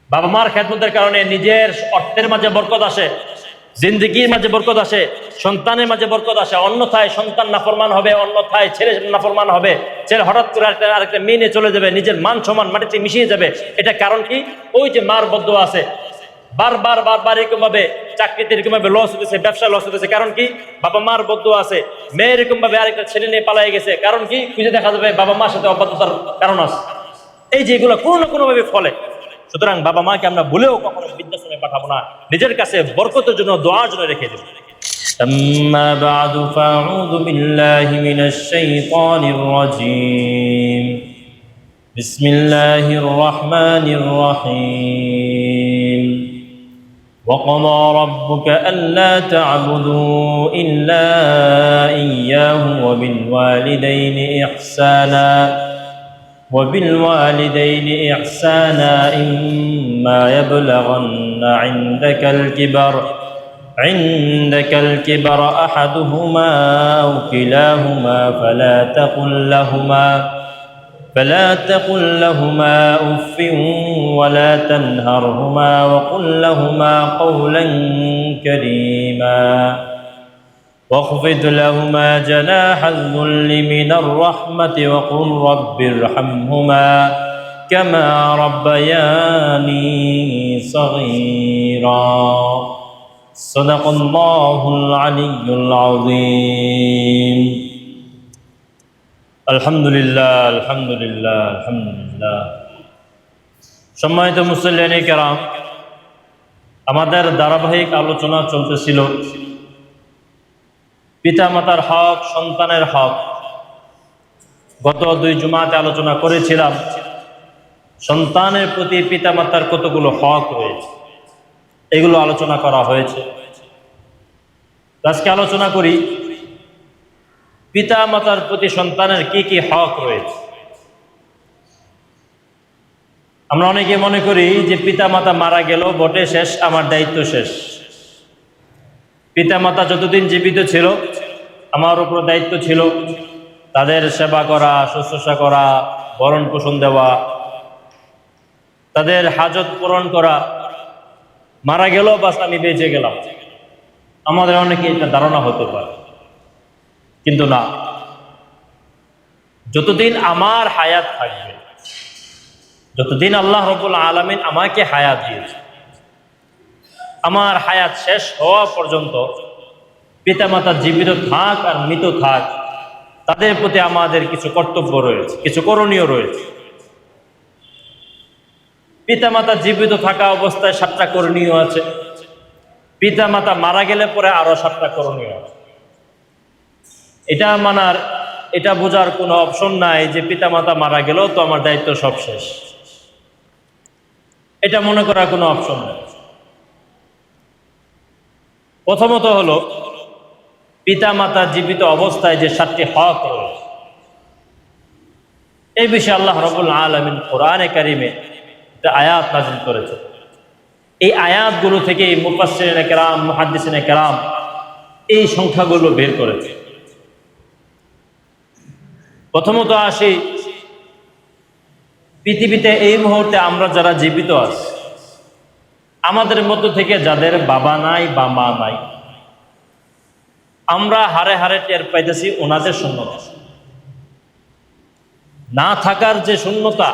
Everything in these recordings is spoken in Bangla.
বাবা মার খেদমতের কারণে নিজের অর্থের মাঝে বরকত আসে, জিন্দেগির মাঝে বরকত আসে, সন্তানের মাঝে বরকত আসে। অন্যথায় সন্তান নাফরমান হবে, অন্যথায় ছেলে নাফরমান হবে, ছেলে হঠাৎ করে আরেকটা মেয়ে নিয়ে চলে যাবে, নিজের মান সম্মান মাটিতে মিশিয়ে যাবে। এটা কারণ কি? ওই যে মার বদ্দুয়া আছে, বারবার বারবার এরকম ভাবে চাকরিতে এরকম ভাবে লস হতেছে, ব্যবসা লস হতেছে। কারণ কি? বাবা মার বদ্দুয়া আছে। মেয়ে এরকম ভাবে আরেকটা ছেলে নিয়ে পালাই গেছে, কারণ কি? খুঁজে দেখা যাবে বাবা মার সাথে অবাধ্যতার কারণ আছে। এই যে এগুলো কোনো না কোনো ভাবে ফলে। সুতরাং বাবা মাকে আমরা ভুলেও কখনো বৃদ্ধাশ্রমে পাঠাবো না, নিজের কাছে বরকতের জন্য, দোয়ার জন্য রেখে দেব। أما بعد فأعوذ بالله من الشيطان الرجيم. بسم الله الرحمن الرحيم. وقضى ربك ألا تعبدوا إلا إياه وبالوالدين إحسانا إما يبلغن عندك الكبر أحدهما أو كلاهما فلا تقل لهما أف ولا تنهرهما وقل لهما قولا كريما واخفض لهما جناح الذل من الرحمة وقل رب ارحمهما كما ربياني صغيرا صدق الله العلي العظيم. আলহামদুলিল্লাহ আলহামদুলিল্লাহ আলহামদুলিল্লাহ। সম্মানিত মুসল্লিয়ানে কেরাম, আমাদের ধারাবাহিক আলোচনা চলতেছিল পিতামাতার হক, সন্তানের হক। গত 2 জুমাতে আলোচনা করেছিলাম সন্তানের প্রতি পিতামাতার কতগুলো হক রয়েছে, এগুলো আলোচনা করা হয়েছে। আজকে আলোচনা করি পিতামাতার প্রতি সন্তানের কি কি হক রয়েছে। আমরা অনেকে মনে করি যে পিতামাতা মারা গেল বটে, শেষ, আমার দায়িত্ব শেষ। পিতামাতা যতদিন জীবিত ছিল আমার উপর দায়িত্ব ছিল তাদের সেবা করা, শুশ্রূষা করা, ভরণ পোষণ দেওয়া, তাদের হাজত পূরণ করা। মারা গেল বাস আমি বেঁচে গেলাম, আমাদের অনেকে এটা ধারণা হতে পারে। কিন্তু না, যতদিন আমার হায়াত থাকবে, যতদিন আল্লাহ রাব্বুল আলামিন আমাকে হায়াত দিয়েছে, আমার হায়াত শেষ হওয়া পর্যন্ত পিতামাতা জীবিত থাক আর মৃত থাক, তাদের প্রতি আমাদের কিছু কর্তব্য রয়েছে, কিছু করণীয় রয়েছে। পিতামাতা জীবিত থাকা অবস্থায় 7টা করণীয় আছে, পিতামাতা মারা গেলে পরে আরো 7টা করণীয় আছে। এটা বোঝার কোনো অপশন নাই যে পিতামাতা মারা গেল তো আমার দায়িত্ব সব শেষ, এটা মনে করার কোনো অপশন নাই। প্রথমত হলো পিতামাতা জীবিত অবস্থায় যে 7টি হক রয়েছে, এই বিষয়ে আল্লাহ রাব্বুল আলামিন কোরআনে কারিমে একটা আয়াত নাযিল করেছে। এই আয়াতগুলো থেকে মুফাসসিরিনে কেরাম, মুহাদ্দিসিনে কেরাম এই সংখ্যাগুলো বের করেছে। প্রথমত আসি পৃথিবীতে এই মুহূর্তে আমরা যারা জীবিত আছি, আমাদের মধ্য থেকে যাদের বাবা নাই বা মা নাই, আমরা হারে হারে টের পাইতেছি ওনাদের শূন্যতা। না থাকার যে শূন্যতা,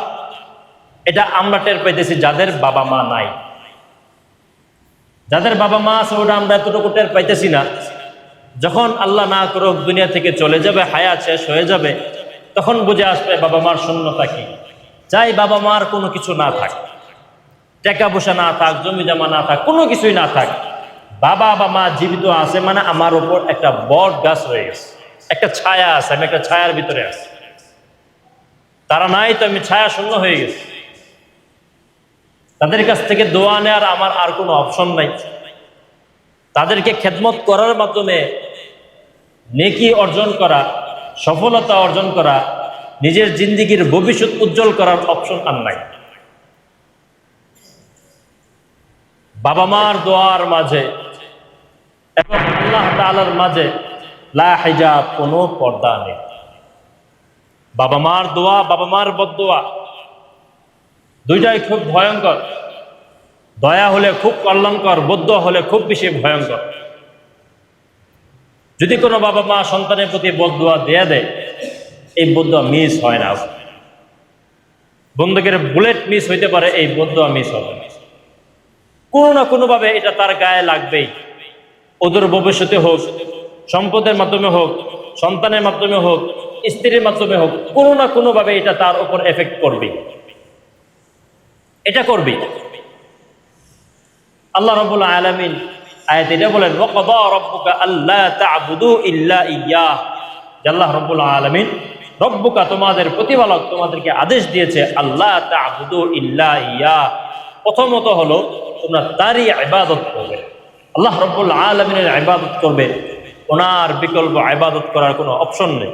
এটা আমরা টের পাইতেছি যাদের বাবা মা নাই। যাদের বাবা মা আছে ওটা আমরা এতটুকু টের পাইতেছি না। যখন আল্লাহ না করুক দুনিয়া থেকে চলে যাবে, হায়াত শেষ হয়ে যাবে, তখন বুঝে আসবে বাবা মার শূন্যতা কি। চাই বাবা মার কোনো কিছু না থাক, টাকা পয়সা না থাক, জমি জমা না থাক, কোনো কিছুই না থাক, বাবা বা মা জীবিত আছে মানে আমার উপর একটা বট গাছ হয়ে গেছে, একটা ছায়া আছে, আমি একটা ছায়ার ভিতরে আছি। তারা নাই তো আমি ছায়া শূন্য হয়ে গেছি। তাদের কাছ থেকে দোয়া নেওয়ার আমার আর কোনো অপশন নাই। তাদেরকে খেদমত করার মাধ্যমে নেকি অর্জন করা, সফলতা অর্জন করা, নিজের জিন্দেগির ভবিষ্যৎ উজ্জ্বল করার অপশন আর নাই। বাবা মার দোয়ার মাঝে এবং আল্লাহ তাআলার মাঝে লা হিজাব, কোনো পর্দা নেই। বাবা মার দোয়া, বাবা মার বদদোয়া দুইটাই খুব ভয়ঙ্কর। দয়া হলে খুব কল্যাণকর, বদদুয়া হলে খুব বেশি ভয়ঙ্কর। যদি কোনো বাবা মা সন্তানের প্রতি বদদুয়া দিয়ে দেয়, এই বদদুয়া মিস হয় না। বন্দুকের বুলেট মিস হইতে পারে, এই বদদুয়া মিস হবে না। কোনো না কোনো ভাবে এটা তার গায়ে লাগবেই। ওদের ভবিষ্যতে হোক, সম্পদের মাধ্যমে হোক, সন্তানের মাধ্যমে হোক, স্ত্রীর মাধ্যমে হোক, কোনো না কোনো ভাবে এটা তার উপর এফেক্ট করবে, এটা করবে। আল্লাহ রাব্বুল আলামিন আয়াতে এটা বলেন, ওয়াকাদা রাব্বুকা আল্লা তা'বুদু ইল্লা ইয়্যাহ। আল্লাহ রাব্বুল আলামিন, রব্বুকা তোমাদের প্রতিপালক তোমাদেরকে আদেশ দিয়েছে, আল্লা তা'বুদু ইল্লা ইয়্যাহ, প্রথমত হলো তোমরা তারই ইবাদত করবে। আল্লাহ রাব্বুল আলামিনের ইবাদত করবে, ওনার বিকল্প ইবাদত করার কোনো অপশন নেই।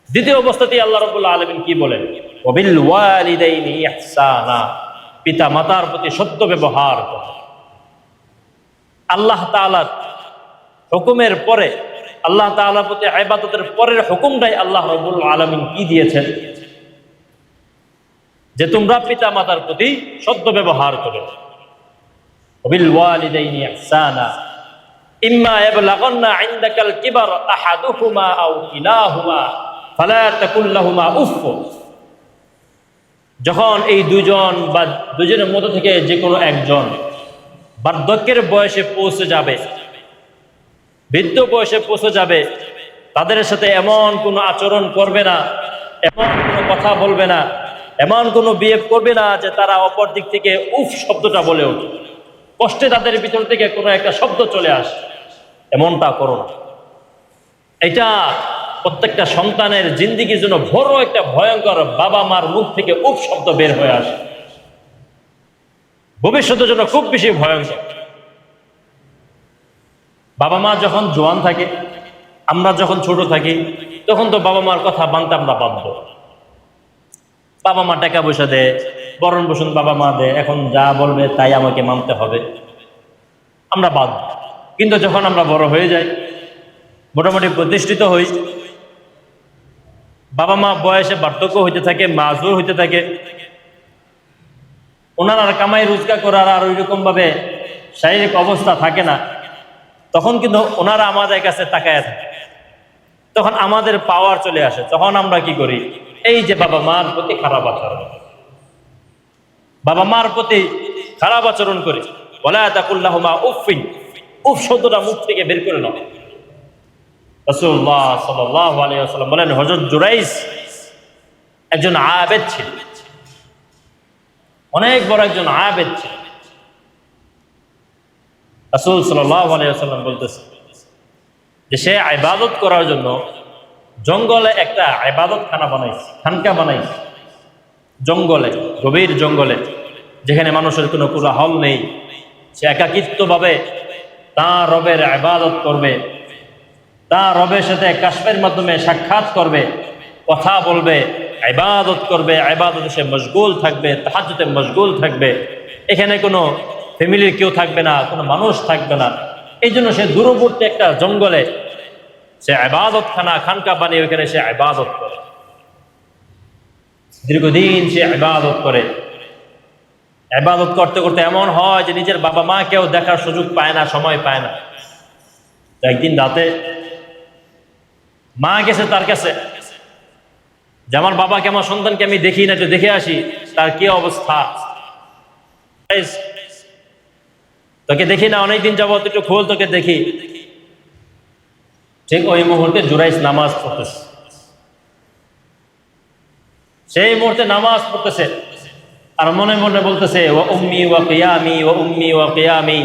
দ্বিতীয় অবস্থাতেই আল্লাহ রাব্বুল আলামিন কি বলেন, ওয়াবিল ওয়ালিদাইনি ইহসানা, পিতা মাতার প্রতি সত্য ব্যবহার করো। আল্লাহ তাআলার হুকুমের পরে, আল্লাহ তাআলার প্রতি ইবাদতের পরের হুকুমটাই আল্লাহ রাব্বুল আলামিন কি দিয়েছেন, যে তোমরা পিতা মাতার প্রতি সত্য ব্যবহার করো। ওয়াবিল ওয়ালিদাইনি ইহসানা ইম্মা ইয়াবলাগান্না ইনদাকাল কিবার আহাদুহুমা আও কিলাহুমা ফালা তাকুল লাহুমা উফ। যখন এই দুজন বা দুজনের মধ্য থেকে যে কোনো একজন বার্ধক্যের বয়সে পৌঁছে যাবে, বৃদ্ধ বয়সে পৌঁছে যাবে, তাদের সাথে এমন কোনো আচরণ করবে না, এমন কোনো কথা বলবে না, এমন কোনো বিহেভ করবে না যে তারা অপর দিক থেকে উফ শব্দটা বলে ওঠে, কষ্টে তাদের ভিতর থেকে কোনো একটা শব্দ চলে আসে, এমনটা করো না। এটা প্রত্যেকটা সন্তানের জিন্দেগির জন্য বড় একটা ভয়ঙ্কর, বাবা মার মুখ থেকে উফ শব্দ বের হয়ে আসে, ভবিষ্যতের জন্য খুব বেশি ভয়ঙ্কর। বাবা মা যখন জোয়ান থাকে, আমরা যখন ছোট থাকি, তখন তো বাবা মার কথা মানতে আমরা বাধ্য। বাবা মা টাকা পয়সা দেয়, বরণ পোষণ বাবা মা দেয়, এখন যা বলবে তাই আমাকে মানতে হবে, আমরা বাধ্য। কিন্তু যখন আমরা বড় হয়ে যাই, মোটামুটি প্রতিষ্ঠিত হই, বাবা মা বয়সে বার্ধক্য হইতে থাকে, মাজুর হইতে থাকে, ওনার আর কামাই রোজগার করার আর ওইরকম ভাবে শারীরিক অবস্থা থাকে না, তখন কিন্তু ওনারা আমাদের কাছে তাকায় থাকে, তখন আমাদের পাওয়ার চলে আসে। তখন আমরা কি করি, এই যে বাবা মার প্রতি খারাপ আচরণ, বাবা মার প্রতি খারাপ আচরণ করি। ওয়ালা তাকুল লাহুমা উফিন, উফ শব্দটা মুখ থেকে বের করে নাও। রাসূলুল্লাহ সাল্লাল্লাহু আলাইহি ওয়াসাল্লাম বলেন, হযরত জুরাইজ একজন আবেদ ছিলেন, অনেক বড় একজন আবেদ ছিলেন। রাসূল সাল্লাল্লাহু আলাইহি ওয়াসাল্লাম বলতেছে যে সে ইবাদত করার জন্য জঙ্গলে একটা ইবাদত খানা বানাইছে, খানকা বানাইছে, জঙ্গলে, গভীর জঙ্গলে, যেখানে মানুষের কোনো কোলাহল নেই। সে একাকিত্বভাবে তাঁর রবের ইবাদত করবে, তাঁর রবের সাথে কাশফের মাধ্যমে সাক্ষাৎ করবে, কথা বলবে, ইবাদত করবে, ইবাদতে সে মশগুল থাকবে, তাহাজ্জুদে মশগুল থাকবে। এখানে কোনো ফ্যামিলির কেউ থাকবে না, কোনো মানুষ থাকবে না। এই জন্য সে দূরবর্তী একটা জঙ্গলে সে ইবাদত খানকা বানিয়ে ওইখানে সে ইবাদত করে, দীর্ঘদিন সে ইবাদত করে। ইবাদত করতে করতে এমন হয় যে নিজের বাবা মা কেউ দেখার সুযোগ পায় না, সময় পায় না। একদিন রাতে মা গেছে তার কাছে যে আমার বাবাকে, আমার সন্তানকে আমি দেখি না, একটু দেখে আসি তার কি অবস্থা, তোকে দেখি না অনেকদিন যাবত, একটু খোঁজ, তোকে দেখি। ঠিক ওই মুহূর্তে জুরাইজ নামাজ পড়তেছে, সেই মুহূর্তে নামাজ পড়তেছে আর মনে মনে বলতেছে, ওয়া উম্মি ওয়া কিয়ামি, ওয়া উম্মি ওয়া কিয়ামি,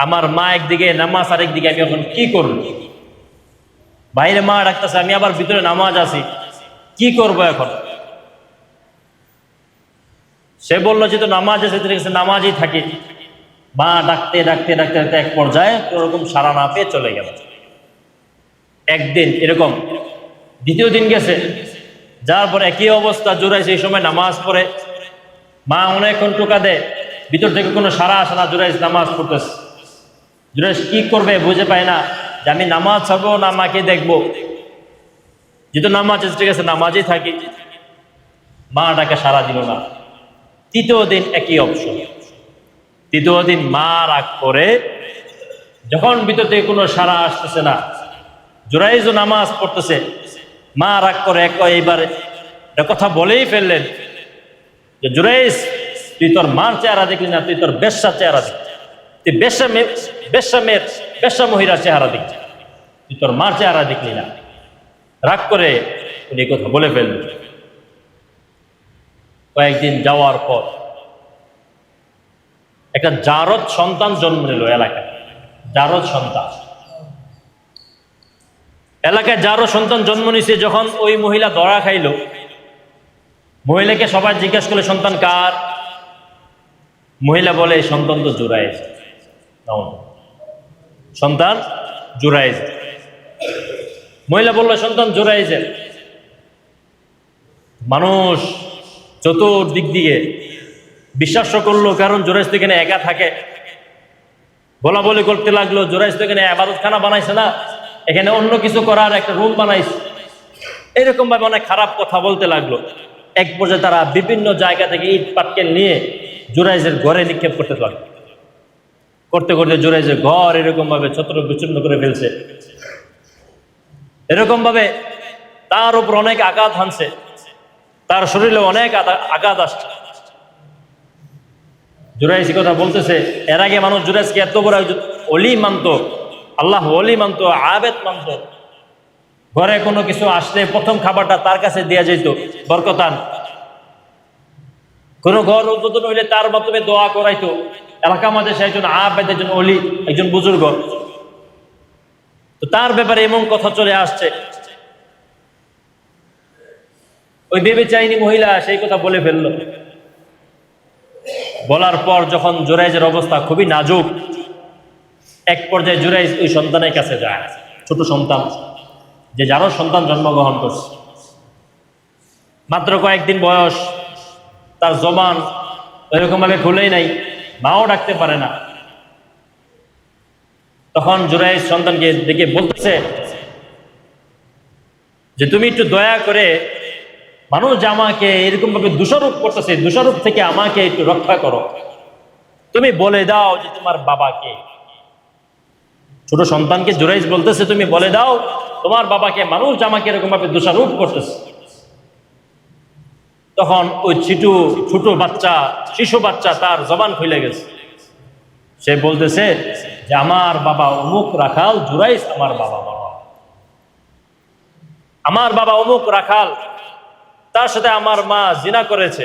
আমার মা একদিকে নামাজ আর একদিকে আমি এখন কি করব। বাইরে মা ডাকতেছে, আমি আবার ভিতরে নামাজ আছি, কি করব এখন। সে বললো যে তো নামাজ আছে, নামাজই থাকি। মা ডাকতে ডাকতে ডাকতে ডাকতে এক পর্যায়ে কোনোরকম সাড়া না পেয়ে চলে গেল। একদিন এরকম, দ্বিতীয় দিন গেছে, যার পরে একই অবস্থা। জুরাইজ এই সময় নামাজ পড়ে, মা অনেকক্ষণ টোকা দেয়, ভিতর থেকে কোনো সাড়া আসে না। জুরাইজ নামাজ পড়তেছে, জুরাইজ কি করবে বুঝে পায় না যে আমি নামাজ ছাড়বো না মাকে দেখবো। যেহেতু নামাজ ঠিক আছে, নামাজই থাকি। মা ডাকে সাড়া দিল না। তৃতীয় দিন একই অপশন, তৃতীয় দিন মা রাগ করে, যখন ভিতর থেকে কোনো সাড়া আসতেছে না, জুরাইজও নামাজ পড়তেছে, মা রাগ করে এইবার একটা কথা বলেই ফেললেন যে জুরাইজ, তুই তোর মার চেহারা দেখলি না, তুই তোর বেশ্যার চেহারা দেখলি, তুই বেশ্যা মহিলার চেহারা দেখলি, তুই তোর মার চেহারা দেখলি না। রাগ করে উনি কথা বলে ফেললেন। কয়েকদিন যাওয়ার পর একটা জারদ সন্তান জন্ম নিল এলাকায়। জারদ সন্তান এলাকায় জারদ সন্তান জন্ম নিছে। যখন ওই মহিলা ধরা খাইল, মহিলাকে সবাই জিজ্ঞেস করলে সন্তান কার? মহিলা বলে সন্তান তো জুরাইজ। সন্তান জুরাইজ। মহিলা বলল সন্তান জুরাইজের। মানুষ চতুর্দিক দিয়ে বিশ্বাস করলো, কারণ জুরাইজ তো এখানে একা থাকে। বলা বলি করতে লাগলো, জুরাইজ তো এখানে ইবাদতখানা বানাইছে না, এখানে অন্য কিছু করার একটা রুম বানাইছে। এরকম ভাবে অনেক খারাপ কথা বলতে লাগলো। এক পর্যায়ে তারা বিভিন্ন জায়গা থেকে ইট পাটকেল নিয়ে জুরাইজের ঘরে নিক্ষেপ করতে লাগলো। করতে করতে জুরাইজের ঘর এরকম ভাবে ছত্র বিচ্ছিন্ন করে ফেলছে। এরকম ভাবে তার উপর অনেক আঘাত হানছে, তার শরীরে অনেক আঘাত আসছে। জুরাইজ কথা বলতেছে, এর আগে মানুষ জুরাইজকে এত বড় অলি মানত, আল্লাহ অলি মানত, আবেদ মানত। ঘরে কোনো কিছু আসলে প্রথম খাবারটা তার কাছে দেয়া যেত, বরকতান। কোনো ঘর উদ্বোধন হইলে তার মাধ্যমে দোয়া করাইতো। এলাকার মাঝে সে একজন আবেদ, একজন অলি, একজন বুজুর্গ। তো তার ব্যাপারে এমন কথা চলে আসছে। ওই ভেবে চাইনি মহিলা সেই কথা বলে ফেললো। বলার পর যখন জুরাইজের অবস্থা খুবই নাজুক, এক পর্যায়ে জুরাইজ ওই সন্তানের কাছে যায়, ছোট সন্তান, যে যারও সন্তান জন্মগ্রহণ করছে, মাত্র কয়েকদিন বয়স, তার জবান এরকম ভাবে খুলেই নাই, মাও ডাকতে পারে না। তখন জুরাইজ সন্তানকে দেখে বলতেছে যে তুমি একটু দয়া করে, মানুষ যে আমাকে এরকম ভাবে দোষারোপ করতেছে, দোষারোপ থেকে আমাকে একটু রক্ষা করো। তুমি বলে দাও যে তোমার বাবাকে। ছোট সন্তানকে জুরাইজ বলতেছে, তুমি বলে দাও তোমার বাবাকে, মানুষ যে আমাকে এরকম ভাবে দোষারোপ করতেছে। তখন ওই ছোট বাচ্চা, শিশু বাচ্চা, তার জবান খুলে গেছে। সে বলতেছে যে আমার বাবা অমুক রাখাল জুরাইজ, আমার বাবা আমার বাবা অমুক রাখাল, তার সাথে আমার মা জিনা করেছে,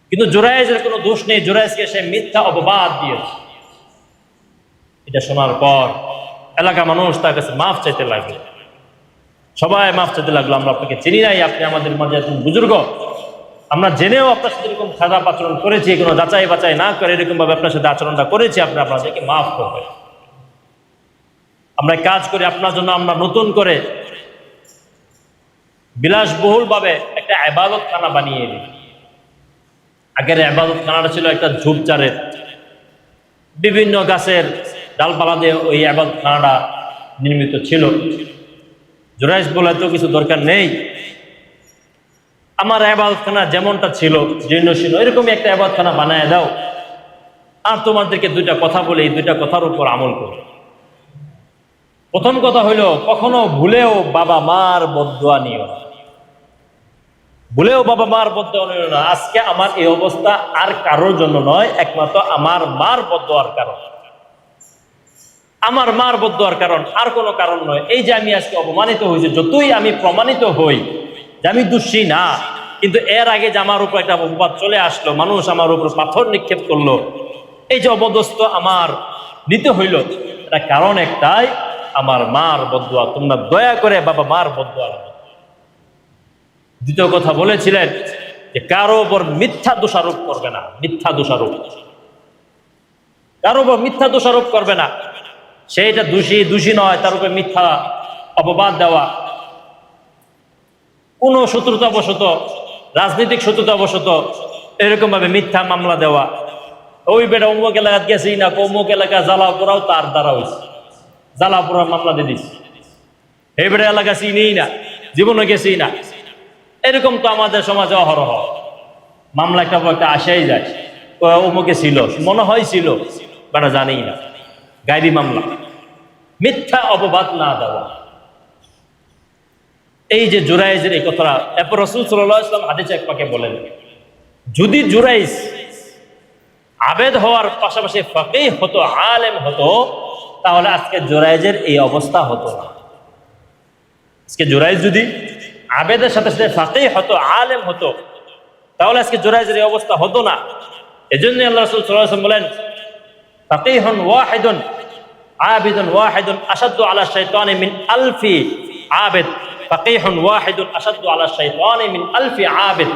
কিন্তু জুরাইজের কোনো দোষ নেই, জুরাইজকে সে মিথ্যা অপবাদ দিয়েছে। এটা শোনার পর এলাকার মানুষ তার কাছে মাফ চাইতে লাগলো। সবাই মাফ চাইতে লাগলো, আমরা আপনাকে চিনি নাই, আপনি আমাদের মাঝে একজন বুজুর্গ, আমরা জেনেও আপনার সাথে এরকম খারাপ আচরণ করেছি, কোনো যাচাই বাছাই না করে এরকম ভাবে আপনার সাথে আচরণটা করেছি, আপনি আপনাদেরকে মাফ করবেন। আমরা কাজ করি আপনার জন্য, আমরা নতুন করে বিলাসবহুল ভাবে একটা ইবাদতখানা বানিয়ে দিই। আগের ইবাদতখানাটা ছিল একটা ঝোপঝাড়ের, বিভিন্ন গাছের ডালপালা দিয়ে ওই ইবাদতখানাটা নির্মিত ছিল। জুরাইজ বলে তো কিছু দরকার নেই, আমার ইবাদতখানা যেমনটা ছিল জীর্ণ শীর্ণ, এরকমই একটা ইবাদতখানা বানায় দাও, আর তোমাদেরকে দুইটা কথা বলে এই দুইটা কথার উপর আমল করো। প্রথম কথা হইলো, কখনো ভুলেও বাবা মার বদদুয়া নিও না। ভুলেও বাবা মার বদদুয়া নিও না। আজকে আমার এই অবস্থা আর কারোর জন্য নয়, একমাত্র আমার মার বদদুয়ার কারণ, আমার মার বদদুয়ার কারণ, আর কোনো কারণ নয়। এই যে আমি আজকে অপমানিত হয়েছি, যতই আমি প্রমাণিত হই যে আমি দোষী না, কিন্তু এর আগে যে আমার উপর একটা অপবাদ চলে আসলো, মানুষ আমার উপর পাথর নিক্ষেপ করলো, এই যে অবদস্ত আমার নিতে হইল, এটা কারণ একটাই, আমার মার বদদুয়া। তোমরা দয়া করে বাবা মার বদদুয়া। দ্বিতীয় কথা বলেছিলেন যে কারো উপর মিথ্যা দোষারোপ করবে না, মিথ্যা দোষারোপ, কারো উপর মিথ্যা দোষারোপ করবে না। সেইটা দোষী নয়, তার উপর মিথ্যা অপবাদ দেওয়া, কোন শত্রুতাবশত, রাজনৈতিক শত্রুতাবশত এরকম ভাবে মিথ্যা মামলা দেওয়া, ওই বেটা অমুক এলাকা গেছেই না, অমুক এলাকা জ্বালা পোড়াও তার দ্বারা হয়েছে, জ্বালা পোড়ার মামলা দিয়ে দিচ্ছে, এই বেটা এলাকা চিনিই না, জীবনে গেছেই না। এরকম তো আমাদের সমাজে অহরহ মামলা একটা আসেই যায়। অমুকে ছিল, মনে হয় ছিল, বানা জানি না। গায়বী মামলা, মিথ্যা অপবাদ না দেওয়া। এই যে জুরাইজের এই কথাটা, এরপর রাসূল সাল্লাল্লাহু আলাইহি ওয়াসাল্লাম হাদিসে এক পাকে বলেন, যদি জুরাইজ আবেদ হওয়ার পাশাপাশি ফাকিহ হতো, আলেম হতো, তাহলে আজকে জুরাইজের এই অবস্থা হতো না। আজকে জুরাইজ যদি আবেদের সাথে সাথে ফাকিহ হতো, আলেম হতো, তাহলে আজকে জুরাইজের এই অবস্থা হতো না। এজন্য আল্লাহ রাসূল সাল্লাল্লাহু আলাইহি ওয়াসাল্লাম বলেন, ফাকিহুন ওয়াহিদুন আবিদুন ওয়াহিদুন আশাদ্দু আলা শাইতানি মিন আলফি আবিদ। ফাকিহুন ওয়াহিদুন আশাদ্দু আলা শাইতানি মিন আলফি আবিদ।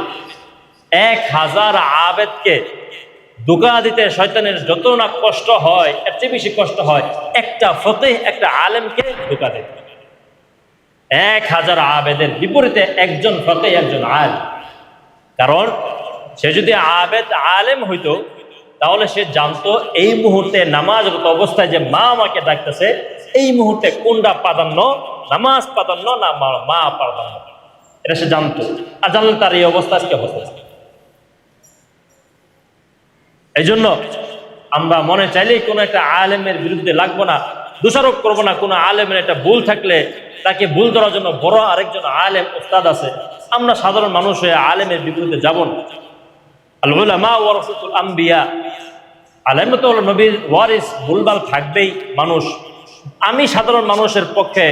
1000 আবেদকে ধোঁকা দিতে শয়তানের যত না কষ্ট হয়, এর চেয়ে বেশি কষ্ট হয় একটা ফকিহ, একটা আলেমকে ধোঁকা দিতে। 1000 আবেদের বিপরীতে একজন ফকিহ, একজন আলেম। কারণ সে যদি আবেদ আলেম হইতো, তাহলে সে জানতো এই মুহূর্তে নামাজরত অবস্থায় যে মা আমাকে ডাকতেছে, এই মুহূর্তে কোনটা প্রাধান্য, নামাজ প্রাধান্য না মা প্রাধান্য, এটা সে জানতো। আর জানলে তার এই অবস্থা আজকে হতো। এই জন্য আমরা মনে চাইলেই কোনো একটা আলেমের বিরুদ্ধে লাগবো না, দোষারোপ করবো না। কোনো আলেমের একটা ভুল থাকলে তাকে ভুল ধরার জন্য বড় আরেকজন আলেম উস্তাদ আছে, আমরা সাধারণ মানুষ হয়ে আলেমের বিরুদ্ধে যাব না। আল উলামা ওয়ারাসাতুল আম্বিয়া, আলেম তো হলো নবীর ওয়ারিস, ভুলভাল থাকবেই মানুষ। আমি সাধারণ মানুষের পক্ষে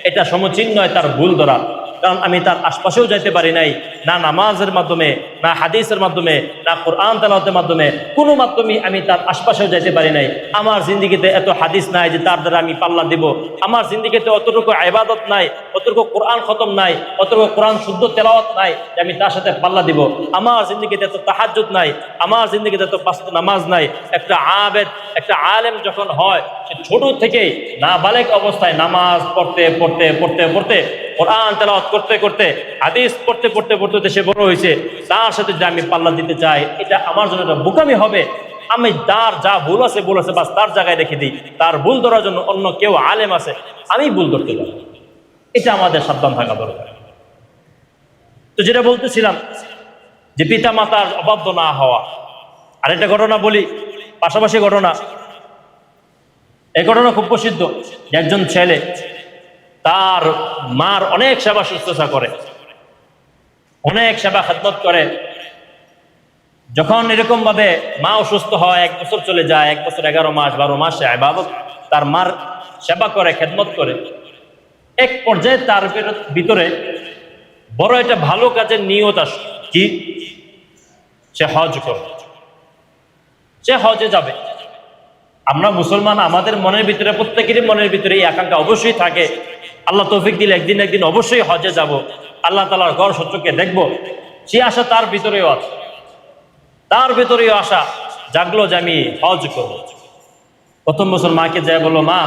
এটা সমীচীন নয় তার ভুল ধরা, কারণ আমি তার আশপাশেও যাইতে পারি নাই, না নামাজের মাধ্যমে, না হাদিসের মাধ্যমে, না কোরআন তেলাওয়াতের মাধ্যমে, কোনো মাধ্যমেই আমি তার আশপাশেও যাইতে পারি নাই। আমার জিন্দিগিতে এত হাদিস নাই যে তার দ্বারা আমি পাল্লা দিব। আমার জিন্দিগিতে অতটুকু ইবাদত নাই, অতটুকু কোরআন খতম নাই, অতটুকু কোরআন শুদ্ধ তেলাওয়াত নাই যে আমি তার সাথে পাল্লা দিব। আমার জিন্দিগিতে এত তাহাজ্জুদ নাই, আমার জিন্দিগিতে এত পাঁচ ওয়াক্ত নামাজ নাই। একটা আবেদ, একটা আলেম যখন হয়, সে ছোট থেকেই নাবালেগ অবস্থায় নামাজ পড়তে পড়তে পড়তে পড়তে, কোরআন তেলাওয়াত করতে করতে, হাদিস পড়তে পড়তে পড়তে সে বড় হয়েছে। তার সাথে যদি আমি পাল্লা দিতে চাই, এটা আমার জন্য একটা বোকামি হবে। আমি তার যা ভুল আছে বলেছে বাস তার জায়গায় রেখে দিই, তার ভুল ধরার জন্য অন্য কেউ আলেম আছে, আমি ভুল ধরতে পারি। এটা আমাদের সাবধান থাকা দরকার। তো যেটা বলতেছিলাম যে পিতা মাতার অবাধ্য না হওয়া, আর একটা ঘটনা বলি, পাশাপাশি ঘটনা। এই ঘটনা খুব প্রসিদ্ধ যে একজন ছেলে তার মার অনেক সেবা শুশ্রূষা করে, অনেক সেবা খেদমত করে। যখন এরকম ভাবে মা অসুস্থ হয়, 1 বছর চলে যায়, 1 বছর 11 মাস 12 মাসে ইবাদত তার মার সেবা করে, খেদমত করে। এক পর্যায়ে তার ভিতরে বড় একটা ভালো কাজের নিয়ত আসে, কি সে হজ করবে, সে হজে যাবে। আমরা মুসলমান, আমাদের মনের ভিতরে, প্রত্যেকেরই মনের ভিতরে এই আকাঙ্ক্ষা অবশ্যই থাকে, আল্লাহ তৌফিক দিলে একদিন একদিন অবশ্যই হজে যাব, আল্লাহ তাআলার ঘর সত্যকে দেখবো। সে আশা তার ভিতরেও আছে, তার ভিতরেও আশা জাগলো যে আমি হজ করব। প্রথম বছর মাকে যায় বললো, মা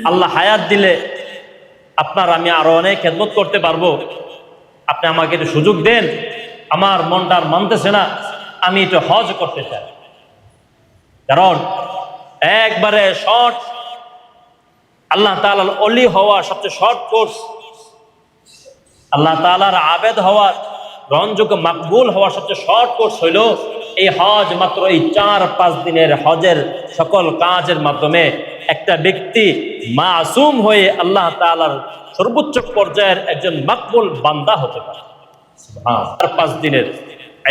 আল্লাহ হায়াত দিলে আপনার আমি আরো অনেক খেদমত করতে পারবো, আপনি আমাকে একটু সুযোগ দেন, আমার মনটা আর মানতেছে না, আমি একটু হজ করতে চাই। কারণ একবারে শর্ট, আল্লাহ তাআলার ওলি হওয়া সবচেয়ে শর্ট কোর্স, আল্লাহ তাআলার আবেদ হওয়ার, গ্রহণযোগ্য মাকবুল হওয়ার সবচেয়ে শর্ট কোর্স হইল এই হজ। মাত্র এই 4-5 দিনের হজের সকল কাজের মাধ্যমে একটা ব্যক্তি মাসুম হয়ে আল্লাহ তাআলার সর্বোচ্চ পর্যায়ের একজন মাকবুল বান্দা হতে পারে। 4-5 দিনের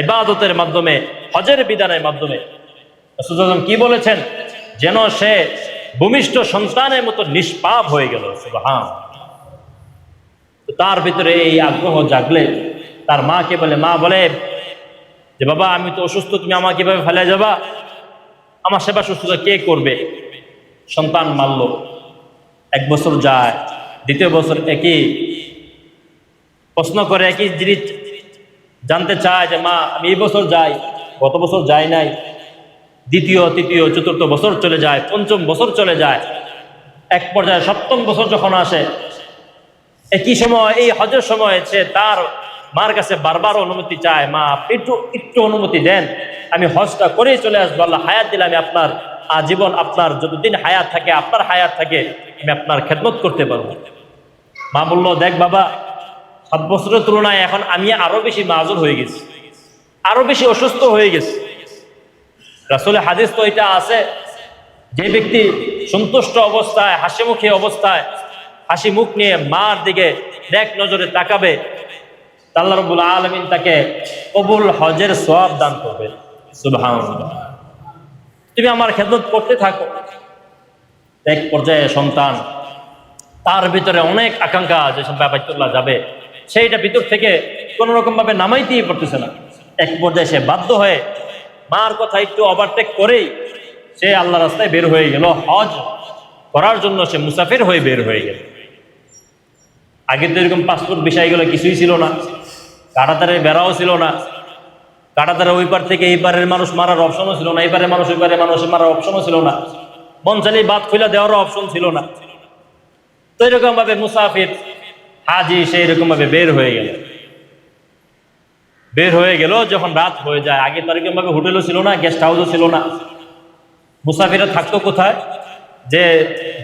ইবাদতের মাধ্যমে, হজের বিধানের মাধ্যমে রাসূল কি বলেছেন, যেন সে ভূমিষ্ঠ সন্তানের মতো নিষ্পাপ হয়ে গেল। সুবহানাল্লাহ। তার ভিতরে এই আগ্রহ জাগলে তার মাকে বলে, মা বলে যে বাবা আমি তো অসুস্থ, তুমি আমাকে এভাবে ফেলে যাবা, আমার সেবা শুশ্রূষা কে করবে? সন্তান মানল। 1 বছর যায়, 2য় বছর একই প্রশ্ন করে, একই জিনিস জানতে চায় যে মা আমি এই বছর যাই, গত বছর যাই নাই। 2য়, 3য়, 4র্থ বছর চলে যায়, 5ম বছর চলে যায়। এক পর্যায়ে 7ম বছর যখন আসে, একই সময় এই হজের সময় সে তার মার কাছে বারবার অনুমতি চায়, মা একটু অনুমতি দেন, আমি হজটা করেই চলে আসবো, আল্লাহ হায়াত দিলে আমি আপনার আজীবন, আপনার যতদিন হায়াত থাকে, আপনার হায়াত থাকে, আমি আপনার খেদমত করতে পারবো। মা বললো, দেখ বাবা, 7 বছরের তুলনায় এখন আমি আরো বেশি মাজুর হয়ে গেছি, আরো বেশি অসুস্থ হয়ে গেছি, রাসূলের হাদিস তো এটা আছে, যে ব্যক্তি সন্তুষ্ট অবস্থায় হাসিমুখী অবস্থায় হাসি মুখ নিয়ে মার দিকে নেক নজরে তাকাবে, আল্লাহ রাব্বুল আলামিন তাকে কবুল হজের সওয়াব দান করবে। সুবহানাল্লাহ। তুমি আমার খেদমত করতে থাকো। এক পর্যায়ে সন্তান, তার ভিতরে অনেক আকাঙ্ক্ষা যে বাইতুল্লাহ যাবে, সেইটা ভিতর থেকে কোনো রকম ভাবে নামাইতেই পারতেছে না। এক পর্যায়ে সে বাধ্য হয়ে মার কথা একটু ওভারটেক করেই সে আল্লাহ রাস্তায় বের হয়ে গেল। হজ করার জন্য সে মুসাফির হয়ে বের হয়ে গেল। আগে তো এরকম পাসপোর্ট বিষয়গুলো কিছুই ছিল না, কাঁটাতারে বেড়াও ছিল না, কাঁটাতারে ওই পার থেকে এই পারের মানুষ মারার অপশনও ছিল না, এই পারের মানুষ ওই পারের মানুষ মারার অপশনও ছিল না, মন চাইলেই বাদ খুলে দেওয়ারও অপশন ছিল না। তো এরকম ভাবে মুসাফির হাজি সেই রকম ভাবে বের হয়ে গেল। যখন রাত হয়ে যায়, আগে তো এরকম ভাবে হোটেলও ছিল না, গেস্ট হাউসও ছিল না। মুসাফিরা থাকতো কোথায়?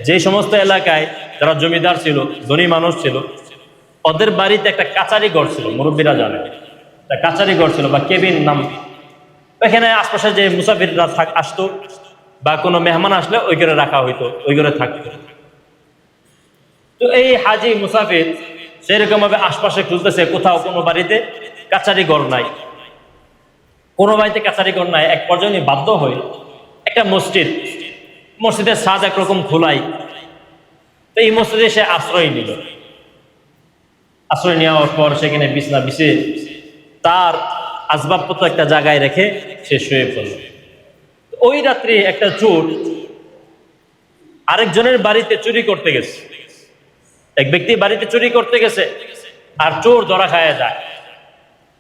যে সমস্ত এলাকায় যারা জমিদার ছিল, ধনী মানুষ ছিল, ওদের বাড়িতে একটা কাচারি ঘর ছিল, মুরব্বীরা জানে, কাচারি ঘর ছিল বা কেবিন নাম। এখানে আশপাশে যে মুসাফিররা আসতো বা কোনো মেহমান আসলে ওই ঘরে রাখা হইতো, ওই ঘরে থাকতো। তো এই হাজি মুসাফির সেরকম ভাবে আশপাশে খুঁজতেছে, কোথাও কোনো বাড়িতে কাচারি ঘর নাই, কোনো বাড়িতে কাচারি ঘর নাই। এক পর্যায়ে বাধ্য হয়ে একটা মসজিদের ছাদ একরকম খোলাই, তো এই মসজিদে সে আশ্রয় নিল। আশ্রয় নেওয়ার পর সেখানে বিছনা বিছিয়ে তার আসবাবপত্র একটা জায়গায় রেখে সে শুয়ে পড়ল। ওই রাত্রে একটা চোর আরেকজনের বাড়িতে চুরি করতে গেছে। এক ব্যক্তি বাড়িতে চুরি করতে গেছে, আর চোর ধরা খায়া যায়।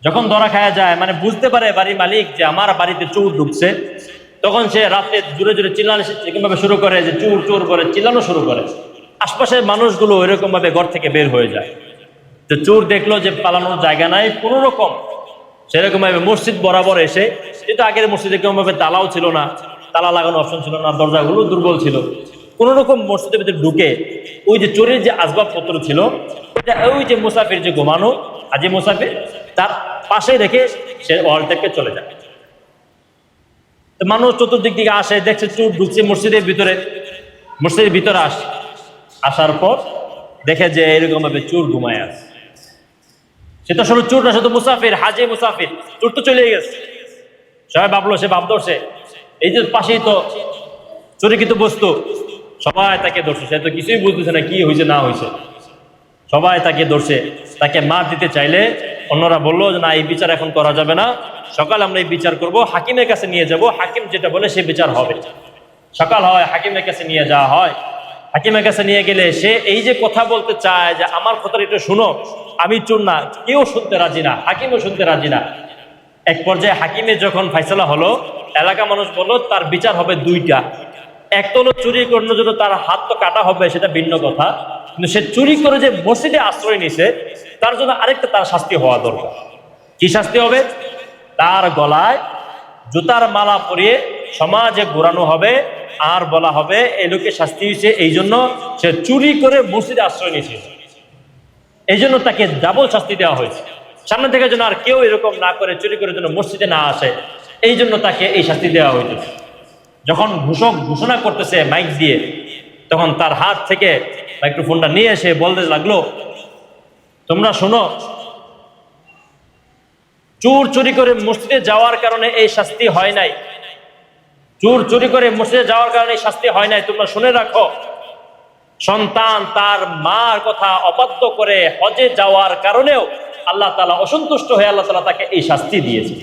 যখন ধরা খায়া যায়, মানে বুঝতে পারে বাড়ির মালিক যে আমার বাড়িতে চোর ঢুকছে, তখন সে রাতে জোরে জোরে চিল্লানো এরকম ভাবে শুরু করে, যে চোর চোর করে চিল্লানো শুরু করে। আশপাশের মানুষগুলো এরকম ভাবে ঘর থেকে বের হয়ে যায়। তো চোর দেখলো যে পালানোর জায়গা নাই কোনো রকম, সেরকম ভাবে মসজিদ বরাবর এসে, যেহেতু আগের মসজিদে কেমন ভাবে তালাও ছিল না, তালা লাগানো অপশন ছিল না, দরজাগুলো দুর্বল ছিল, কোন রকম মসজিদের ভিতরে ঢুকে ওই যে চোরের যে আসবাবপত্র ছিল ওই যে মুসাফির যে ঘুমানো আজি মুসাফির, তার পাশে রেখে সে ওয়াল থেকে চলে যায়। তো মানুষ চতুর্দিক দিকে আসে, দেখছে চোর ঢুকছে মসজিদের ভিতরে আসার পর দেখে যে এরকম ভাবে চোর ঘুমায় আছে। সেটা শুধু চোর না, শুধু মুসাফির, হাজি মুসাফির, চোর তো চলে গেছে। সবাই ভাবলো, সে ভাব ধরছে এই যে পাশেই তো চোরিকৃত বস্তু, সবাই তাকে ধরছে। সে তো কিছুই বুঝতেছে না কি হয়েছে না হয়েছে, সবাই তাকে ধরছে। তাকে মার দিতে চাইলে অন্যরা বললো যে না, এই বিচার এখন করা যাবে না, সকাল আমরা এই বিচার করব, হাকিমের কাছে নিয়ে যাব, হাকিম যেটা বলে সে বিচার হবে। সকাল হয়, হাকিমের কাছে নিয়ে যাওয়া হয়। হাকিমের কাছে নিয়ে গেলে সে এই যে কথা বলতে চায় যে আমার কথাটা একটু শুনো, আমি চোর না, কেউ শুনতে রাজি না, হাকিমও শুনতে রাজি না। এক পর্যায়ে হাকিমের যখন ফয়সালা হলো, এলাকা মানুষ বললো তার বিচার হবে দুইটা। একটা হলো চুরি করানোর জন্য তার হাত তো কাটা হবে, সেটা ভিন্ন কথা, কিন্তু সে চুরি করে যে মসজিদে আশ্রয় নিছে তার জন্য আরেকটা তার শাস্তি হওয়া দরকার। কি শাস্তি হবে? তার গলায় জুতার মালা পরিয়ে সমাজে ঘোরানো হবে, আর বলা হবে এই লোকের শাস্তি হয়েছে এই জন্য সে চুরি করে মসজিদে আশ্রয় নিয়েছে, এই জন্য তাকে ডাবল শাস্তি দেওয়া হয়েছে। সামনে থেকে যেন আর কেউ এরকম না করে, চুরি করে যেন মসজিদে না আসে, এই জন্য তাকে এই শাস্তি দেওয়া হয়েছে। যখন ঘোষক ঘোষণা করতেছে মাইক দিয়ে, তখন তার হাত থেকে মাইক্রোফোনটা নিয়ে এসে বলতে লাগলো, তোমরা শোনো, চোর চুরি করে মসজিদে যাওয়ার কারণে এই শাস্তি হয় নাই, চোর চুরি করে মসজিদে যাওয়ার কারণে এই শাস্তি হয় নাই। তোমরা শুনে রাখো, সন্তান তার মার কথা অবাধ্য করে হজে যাওয়ার কারণেও আল্লাহ তাআলা অসন্তুষ্ট হয়ে আল্লাহ তাআলা তাকে এই শাস্তি দিয়েছে।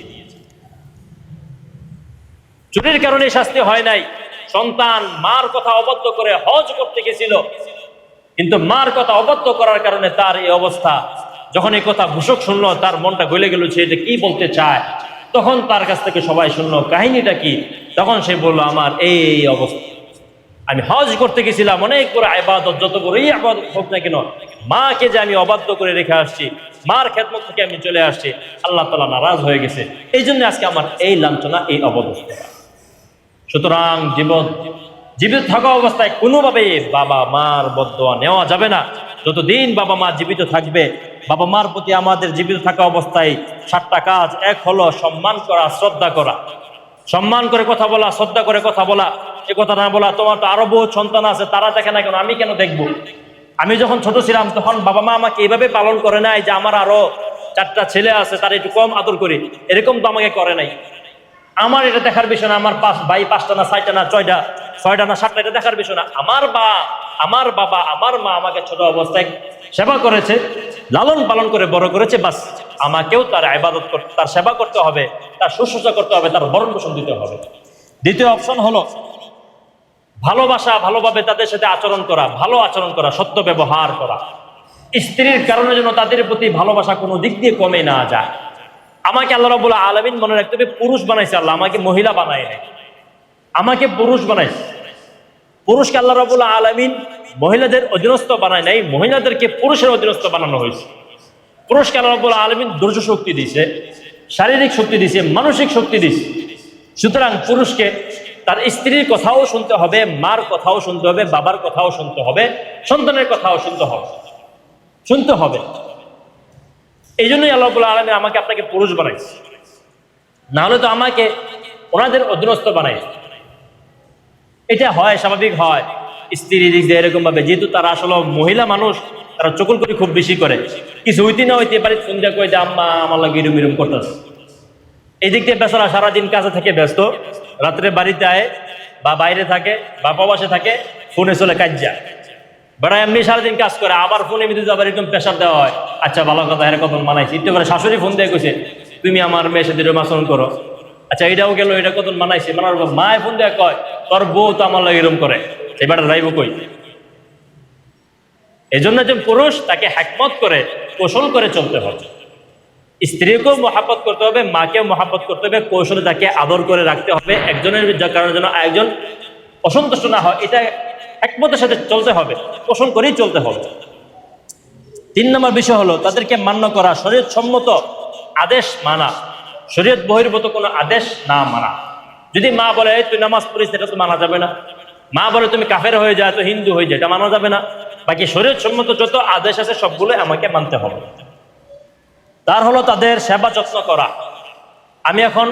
চুরির কারণে শাস্তি হয় নাই, সন্তান মার কথা অবাধ্য করে হজ করতে গেছিল, কিন্তু মার কথা অবাধ্য করার কারণে তার এই অবস্থা। যখন এই কথা ঘোষক শুনলো, তার মনটা গলে গেল, সে এটা কি বলতে চায়। তখন তার কাছ থেকে সবাই শুনলো কাহিনীটা কি। তখন সে বললো, আমার এই অবস্থা, আমি হজ করতে গেছিলাম, অনেক বড় ইবাদত, যত বড়ই ইবাদত হোক না কেন, মাকে যে আমি অবাধ্য করে রেখে আসছি, মার খেদমত থেকে আমি চলে আসছি, আল্লাহ তাআলা নারাজ হয়ে গেছে, এই জন্য আজকে আমার এই লাঞ্ছনা, এই অবস্থা। সুতরাং জীবিত থাকা অবস্থায় কোনোভাবে বাবা মার বদদোয়া নেওয়া যাবে না। যতদিন বাবা মা জীবিত থাকবে, বাবা মার প্রতি আমাদের জীবিত থাকা অবস্থায় 7টা কাজ। এক হলো সম্মান করা, শ্রদ্ধা করা। সম্মান করে কথা বলা, শ্রদ্ধা করে কথা বলা, এ কথা না বলা, তোমার তো আরো বহু সন্তান আছে, তারা দেখে না কেন, আমি কেন দেখবো? আমি যখন ছোট ছিলাম তখন বাবা মা আমাকে এইভাবে পালন করে নাই যে আমার আরো 4টা ছেলে আছে তারা একটু কম আদর করি, এরকম তো আমাকে করে নাই। আমার এটা দেখার বিষয় না আমার ভাই 5টা না 6টা না 6টা না 7টা, এটা দেখার বিষয় না। আমার বাবা আমার মা আমাকে ছোট অবস্থায় সেবা করেছে, লালন পালন করে বড় করেছে, বাস আমাকেও তার ইবাদত করতে, তার সেবা করতে হবে, তার শুশ্রূষা করতে হবে, তার ভরণ পোষণ দিতে হবে। দ্বিতীয় অপশন হলো ভালোবাসা, ভালোভাবে তাদের সাথে আচরণ করা, ভালো আচরণ করা, সত্য ব্যবহার করা। স্ত্রীর কারণে যেন তাদের প্রতি ভালোবাসা কোনো দিক দিয়ে কমে না যায়। আমাকে আল্লাহ রাব্বুল আলামিন মনে রাখতে হবে পুরুষ বানাইছে আল্লাহ, আমাকে মহিলা বানায় নাই, আমাকে পুরুষ বানাইছে। পুরুষকে আল্লাহ রাব্বুল আলামিন মহিলাদের অধীনস্থ বানায় নাই, মহিলাদেরকে পুরুষের অধীনস্থ বানানো হয়েছে। পুরুষকে আল্লাহ রাব্বুল আলামিন ধৈর্য শক্তি দিয়েছে, শারীরিক শক্তি দিয়েছে, মানসিক শক্তি দিয়েছে। সুতরাং পুরুষকে তার স্ত্রীর কথাও শুনতে হবে, মার কথাও শুনতে হবে, বাবার কথাও শুনতে হবে, সন্তানের কথাও শুনতে হবে। এই জন্যই আল্লাহ রাব্বুল আলামিন আমাকে আপনাকে পুরুষ বানাইছে, না হলে তো আমাকে ওনাদের অধীনস্থ বানাইছে। এটা হয়, স্বাভাবিক হয় স্ত্রী দিক দিয়ে এরকম ভাবে, যেহেতু তারা আসলে মহিলা মানুষ, তারা চকুল করে খুব বেশি করে, কিছু হইতে না হইতে পারে ফোন দিয়ে কই যে আম্মা আমার লাগে ইরুম ইরুম করতেছে। এই দিক দিয়ে বেচারা সারাদিন কাজে থেকে ব্যস্ত, রাত্রে বাড়িতে আয় বা বাইরে থাকে বা প্রবাসে থাকে, ফোনে চলে কাজ যায়। বেড়া এমনি সারাদিন কাজ করে, আবার ফোনে মিলে আবার এরকম প্রেশার দেওয়া হয়। আচ্ছা ভালো কথা, এরকম মানাইছি, একটু করে শাশুড়ি ফোন দিয়ে কইছে তুমি আমার মেয়ের সাথে এরকম আচরণ করো। আচ্ছা এটাও গেল, এটা কত মানাইছে, মানার মায় ফোন দিয়ে কয় তোর বউ তো আমার লাগে এরকম করে, এবারে যাইব কই? এই জন্য যে পুরুষ তাকে হ্যাকমত করে কৌশল করে চলতে হবে, স্ত্রীকেও মহাব্বত করতে হবে, মাকেও মহাব্বত করতে হবে, কৌশলে তাকে আদর করে রাখতে হবে, একজনের কারণের জন্য আরেকজন অসন্তুষ্ট না হয়, এটা একমতের সাথে চলতে হবে, কৌশল করেই চলতে হবে। 3 নম্বর বিষয় হলো তাদেরকে মান্য করা, শরীয়ত সম্মত আদেশ মানা, শরীয়ত বহির্ভূত কোনো আদেশ না মানা। যদি মা বলে তুই নামাজ পড়িস, এটা তো মানা যাবে না। মা বলে তুমি কাফের হয়ে যায়, তো হিন্দু হয়ে যায়, এটা মানা যাবে না। বাকি শরীয়ত সম্মত যত আদেশ আছে সবগুলো আমাকে মানতে হবে। তার হলো তাদের সেবা যত্ন করা। আমি এখন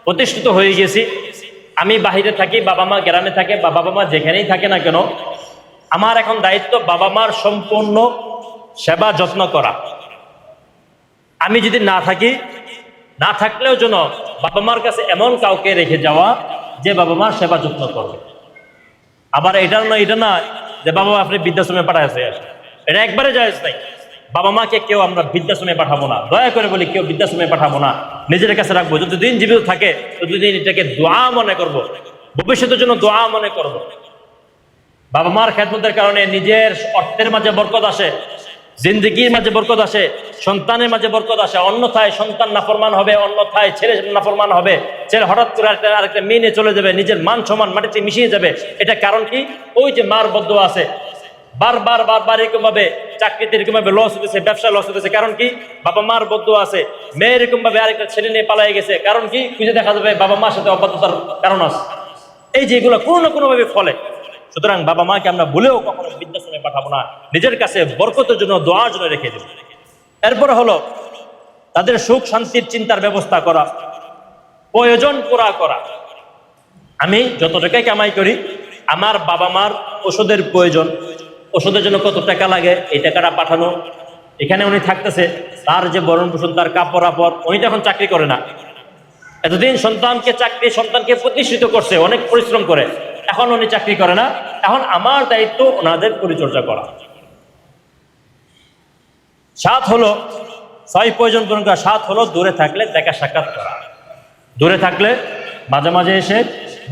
প্রতিষ্ঠিত হয়ে গেছি, আমি বাহিরে থাকি, বাবা মা গ্রামে থাকে, বা বাবা মা যেখানেই থাকে না কেন, আমার এখন দায়িত্ব বাবা মার সম্পূর্ণ সেবা যত্ন করা। আমি যদি না থাকি, না থাকলেও যেন বাবা মার কাছে এমন কাউকে রেখে যাওয়া যে বাবা মার সেবা যত্ন করবে। আবার এটা না যে বাবা আপনি বৃদ্ধাশ্রমে পাঠাইছে, এটা একবারে জায়েজ নাই। বাবা মাকে কেউ আমরা বৃদ্ধাশ্রমে পাঠাবো না, দয়া করে বলি কেউ বৃদ্ধাশ্রমে পাঠাবো না, নিজের কাছে রাখবো। যতদিন জীবিত থাকে ততদিন এটাকে দোয়া মনে করব, ভবিষ্যতের জন্য দোয়া মনে করব। বাবা মার খেদমতের কারণে নিজের অর্থের মাঝে বরকত আসে, জিন্দেগির মাঝে বরকত আসে, সন্তানের মাঝে বরকত আসে। অন্যথায় সন্তান নাফরমান হবে, অন্যথায় ছেলে নাফরমান হবে, ছেলে হঠাৎ করে আরেকটা মেয়ে নিয়ে চলে যাবে, নিজের মান সম্মান মাটিতে মিশিয়ে যাবে। এটা কারণ কি? ওই যে মার বদদোয়া আছে, বারবার এরকম ভাবে চাকরিতে এরকম ভাবে লস হতেছে, ব্যবসা লস হতেছে। কারণ কি? বাবা মার বদদোয়া আছে। মেয়ে এরকম ভাবে আরেকটা ছেলে নিয়ে পালাই গেছে, কারণ কি? খুঁজে দেখা যাবে বাবা মার সাথে অবাধ্যতার কারণ আছে। এই যে এগুলো কোনো না কোনো ভাবে ফলে। সুতরাং বাবা মাকে আমরা ভুলেও কখনো বৃদ্ধাশ্রমে পাঠাবো না, নিজের কাছে বরকতের জন্য দোয়ার জন্য রেখে দেব। এরপর হলো তাদের সুখ শান্তির চিন্তার ব্যবস্থা করা, প্রয়োজন পুরা করা। আমি যত টাকাই কামাই করি, আমার বাবা মার ওষুধের প্রয়োজন, ওষুধের জন্য কত টাকা লাগে এই টাকাটা পাঠানো। এখানে উনি থাকতেছে, তার যে ভরণ পোষণ, তার কাপড় আপড়, উনি তো এখন চাকরি করে না। এতদিন সন্তানকে প্রতিষ্ঠিত করছে, অনেক পরিশ্রম করে, এখন উনি চাকরি করে না। এখন আমার দায়িত্ব ওনাদের পরিচর্যা করা। 7 হলো 6 প্রয়োজন পূরণ করা। 7 হলো দূরে থাকলে দেখা সাক্ষাৎ করা, দূরে থাকলে মাঝে মাঝে এসে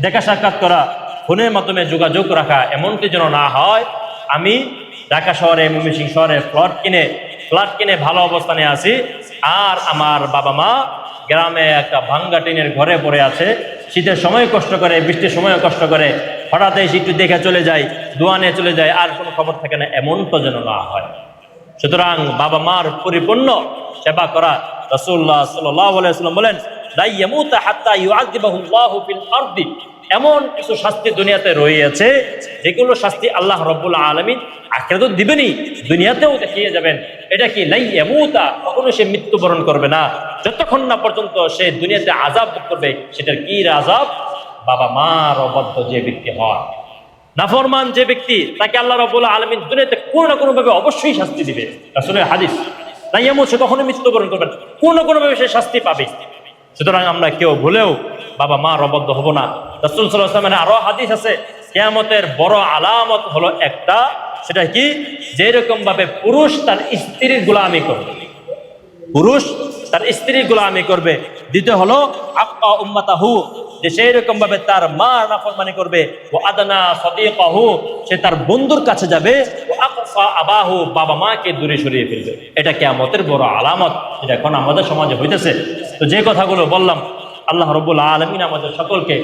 দেখা সাক্ষাৎ করা, ফোনের মাধ্যমে যোগাযোগ রাখা। এমনটি যেন না হয় আমি ঢাকা শহরে, ময়মনসিংহ শহরে ফ্ল্যাট কিনে ভালো অবস্থানে আছি, আর আমার বাবা মা গ্রামে একটা ভাঙ্গা টিনের ঘরে পড়ে আছে, শীতের সময় কষ্ট করে, বৃষ্টির সময় কষ্ট করে, হঠাৎ এসে একটু দেখে চলে যায়, দোয়া নিয়ে চলে যায়, আর কোনো খবর থাকে না, এমনটা যেন না হয়। সুতরাং বাবা মার পরিপূর্ণ সেবা করা। রাসূলুল্লাহ সাল্লাল্লাহু আলাইহি ওয়াসাল্লাম বলেন, লা ইয়ামুতা হাত্তা ইউআযিবাহুল্লাহু ফিল আরদি, এমন কিছু শাস্তি দুনিয়াতে রয়েছে যেগুলো শাস্তি আল্লাহ রাব্বুল আলামিন আখিরাতে দিবেনই, দুনিয়াতেও দেখিয়ে যাবেন। এটা কি লা ইয়ামুতা, কখনো সে মৃত্যুবরণ করবে না যতক্ষণ না পর্যন্ত সে দুনিয়াতে আযাব ভোগ করবে। সেটার কি আযাব? বাবা মার অবাধ্য যে ব্যক্তি হয়, নাফরমান যে ব্যক্তি, তাকে আল্লাহ রাব্বুল আলামিন দুনিয়াতে কোনো না কোনো ভাবে অবশ্যই শাস্তি দিবে। রাসূলের হাদিস, লা ইয়ামুত, সে কখনো মৃত্যুবরণ করবে না, কোনো না কোনো ভাবে সে শাস্তি পাবে। সুতরাং আমরা কেউ ভুলেও বাবা মার অবাধ্য হব না। রাসূল সাল্লাল্লাহু আলাইহি ওয়াসাল্লামের আরো হাদিস আছে, কিয়ামতের বড় আলামত হলো একটা, সেটা কি? যেরকম ভাবে পুরুষ তার স্ত্রীর গোলামি করবে, পুরুষ তার স্ত্রীর গোলামি করবে। দ্বিতীয় হলো আক্কা উম্মাতাহু, যে সেই রকম ভাবে তার মা নাফরমানি করবে। ও আদনা সাদিকাহু, সে তার বন্ধুর কাছে যাবে। ও আকফা আবাহু, বাবা মাকে দূরে সরিয়ে ফেলবে। এটা কিয়ামতের বড় আলামত, এটা এখন আমাদের সমাজে হইতেছে। তো যে কথাগুলো বললাম, আল্লাহ রাব্বুল আলামিন আমাদের সকলকে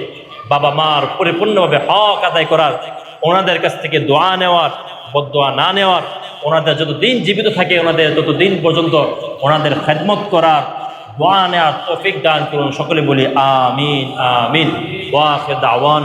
বাবা মার পরিপূর্ণভাবে হক আদায় করার, ওনাদের কাছ থেকে দোয়া নেওয়ার, বদদোয়া না নেওয়ার, ওনাদের যত দিন জীবিত থাকে ওনাদের তত দিন পর্যন্ত ওনাদের খেদমত করার, দোয়া নেওয়ার তৌফিক দান করুন। সকলে বলি আমিন আমিন। ওয়া আখির দাওয়ানা